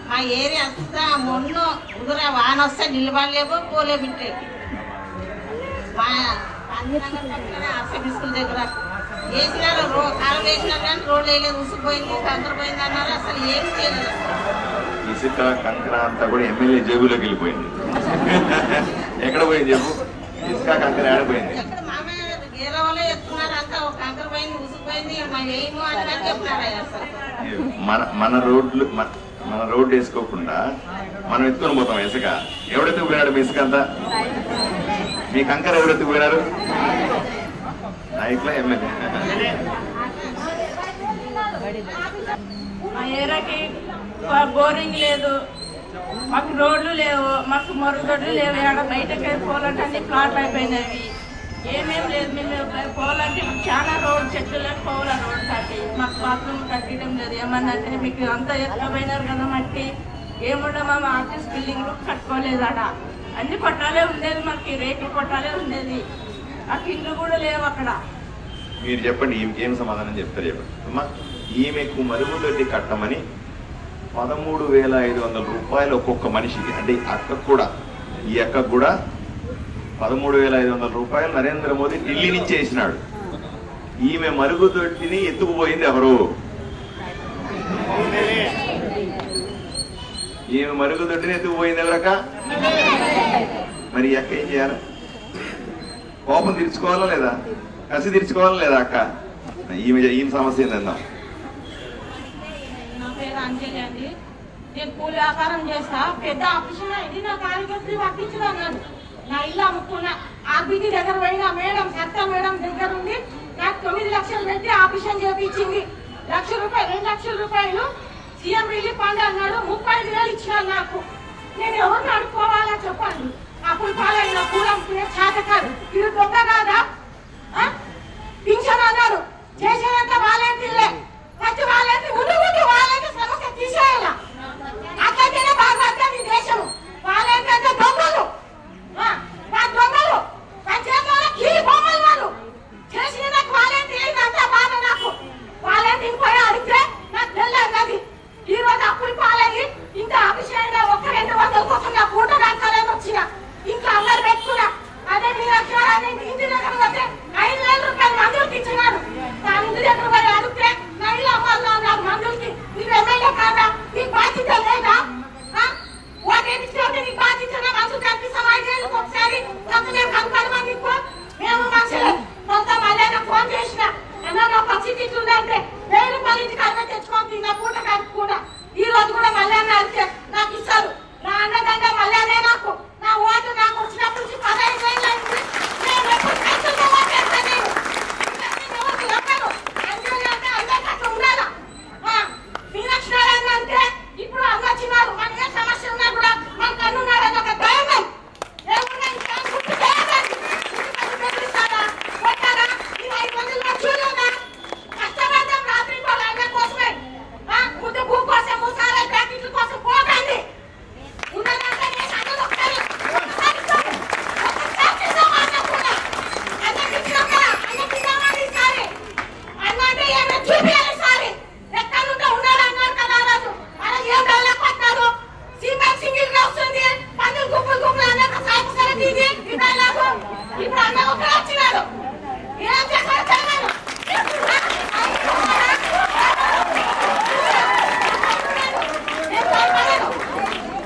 మా ఏరియా అంతా మొన్న ఉదర వాన వస్తే నిలబడలేవు పోలేమింటే మా ఆర్సీ స్కూల్ దగ్గర వేసినారు కాలం వేసినారు కానీ రోడ్లు వేయలేదు ఉసిపోయింది కంకర పోయింది అన్నారు. అసలు ఏం చేయలేదు. ఇసుక కంకర అంతా కూడా ఎమ్మెల్యే జేబులోకి వెళ్ళిపోయింది. ఎక్కడ పోయింది చెప్పు? ఇసుక కంకర ఆడిపోయింది. మామయ్య వేరే వాళ్ళే ఎత్తున్నారు అంతా కంకర పోయింది ఉసిపోయింది మా ఏమో అని చెప్తున్నారు. అసలు మన రోడ్డు వేసుకోకుండా మనం ఎత్తుకొని పోతాం ఇసుక. ఎవడెత్తుకుపోయినాడు మీ ఇసుక అంతా? మీ కంకర ఎవరెత్తుకుపోయినారు? నాయకుల ఎమ్మెల్యే. మా ఏరియాకి బోరింగ్ లేదు, మాకు రోడ్లు లేవు, మాకు మరుగుదొడ్లు లేవు. ఎక్కడ బయటకి పోవాలంటే అన్ని ప్లాట్లు అయిపోయినవి. ఏమేం లేదు. మేము పోవాలంటే చాలా రోడ్ చెట్లు లేక పోవాలి. రోడ్ కట్టి మాకు బాత్రూమ్ కట్టడం లేదు. ఏమన్నా అంటే మీకు అంతా ఎత్తుకుపోయినారు కదా మట్టి ఏముండమా మా ఆఫీస్ బిల్డింగ్లు కట్టుకోలేదు. అక్కడ అన్ని కొట్టాలే ఉండేది, మాకు రేకులు కొట్టాలే ఉండేది. మాకు ఇల్లు కూడా లేవు అక్కడ. మీరు చెప్పండి, ఏం సమాధానం చెప్తారు చెప్పండి అమ్మా. ఈమెకు మరుగుదొడ్డి కట్టమని 13,500 రూపాయలు ఒక్కొక్క మనిషికి, అంటే అక్కకు కూడా, ఈ అక్కకు కూడా 13,500 రూపాయలు నరేంద్ర మోదీ ఢిల్లీ నుంచి వేసినాడు. ఈమె మరుగుదొడ్డిని ఎత్తుకుపోయింది ఎవరు? ఈమె మరుగుదొడ్డిని ఎత్తుకుపోయింది ఎవరక్క? మరి అక్క ఏం చేయాలి? కోపం తీర్చుకోవాలా లేదా? కసి తీర్చుకోవాలా లేదా అక్క? ఈమె సమస్య ఏందన్నా? నా పేరు అంజలి అండి. నేను కూలి వ్యాపారం చేస్తా. పెద్ద ఆపరేషన్ అయింది. నా కార్యకర్తలు పట్టించు అన్నాడు. నా ఇల్లు అమ్ముకున్నా. ఆర్బీటీ దగ్గర పోయిన మేడం సత్తా మేడం దగ్గర ఉంది. నాకు 9 లక్షలు పెట్టి ఆపరేషన్ చేయించింది. ₹1,00,000 2 లక్షల రూపాయలు సీఎం రిలీఫ్ ఫండ్ అన్నాడు. 35,000 ఇచ్చినాడు నాకు. నేను ఎవరిని అడుక్కోవాలా చెప్పండి? అప్పుడు పాలైన కూలం చేత కాదు. ఇది దొంగ కాదా? పింఛన్ అన్నాడు. చేసేదంతా వాలంటీర్లే. ప్రతి వాలంటీర్ ముందు వాలంటీర్ సమస్య తీసేయాలా? అట్లయితేనే బాగుపడతాం ఈ దేశం. వాలంటీర్ అంటే దొంగలు, దొంగలు పంచాయతీలో కీలి బొమ్మలు వాళ్ళు చేసిన నాకు వాలంటీర్ అంతా బాధ. నాకు వాలంటీర్ పోయి అడిగితే నాకు తెల్లది. ఈ రోజు అప్పుడు పాలయ్యి ఇంకా అభిషేకంగా 100-200 కోసం నా పూట కట్టాలని వచ్చిన ఇంకా అందరు పెట్టుకున్నా. అదే మీ లక్షణాన్ని ఇంటి దగ్గర వస్తే 5,000 రూపాయలు మందులకి ఇచ్చినాడు. నా ఇంటి దగ్గర పోయి అడిగితే నా ఇల్లు అమ్మాలి అన్నారు మందులకి. మీరు ఎమ్మెల్యే కాదా? నీకు బాధ్యత లేదా? ఓటేపించుకుంటే నీకు బాధ్యత మందులు కనిపిస్తాం. 5 ఏళ్ళకి ఒకసారి నాకు మేము కనపడమని మేము మనుషులే. కొంత మళ్ళీ ఫోన్ చేసిన అన్నా నా పరిస్థితి ఇట్లుందంటే 1000 రూపాయలు ఇంటికి అన్న తెచ్చుకొని తిన్న పూట కట్టుకున్నా. ఈ రోజు కూడా మళ్ళీ అడిగితే నాకు ఇస్తారు. నా అన్నదండ మళ్ళీ నాకు నా ఓటు నాకు వచ్చినప్పుడు 15,000 అయింది. నేను ఎప్పుడు ఖర్చుగా ఓటేస్తా. నేను అంటే అందరికట్టు ఉండాలా? మీనక్షరాలు అంటే ఇప్పుడు అన్న వచ్చినారు. మన ఏ సమస్య ఉన్నా కూడా మన కన్నున్నాడని ఒక ధైర్యం కొట్టారా? ఈ 5 మందిలో చూడలేదా? కష్టపడతాం రాత్రి వాళ్ళ అన్న కోసమే. ముందు భూ కోసం మూసాల ప్యాకెట్ల కోసం పోకండి. ఉన్నదంటే నేను అన్నది ఒకసారి అన్నంటే ఏమైనా చూపించాలి సారి. ఎక్కడుంటే ఉండాలన్నారు కదా ఆ రోజు. మనం ఏం డెవలప్ పట్టారు? సిమెంట్ సింగిల్ గా వస్తుంది. పందులు గుంపులు అన్నాక సాగు సరే తీది ఇదైలాగు. ఇప్పుడు అన్న ఒకరు వచ్చినాడు. ఏం చేశారు తెలియదు.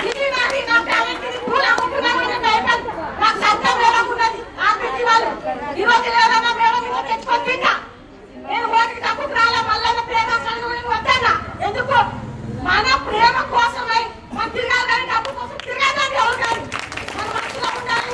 ఇది నాది నా టాలెంట్. ఇది పూలు అమ్ముకున్నాను భయపడి నాకు సత్యం లేకున్నది. ఆర్బీటీ వాళ్ళు ఈ రోజు లేదన్నా మేడం ఇంకా తెచ్చుకొని తిన్నా. నేను ఓటికి తప్పుకు రాలే. మళ్ళీ ప్రేమ వద్దన్నా. ఎందుకు? మన ప్రేమ కోసమై మన తిరగాలి కానీ డబ్బు కోసం తిరగాలని ఎవరు కానీ మన మనసులో ఉండాలి.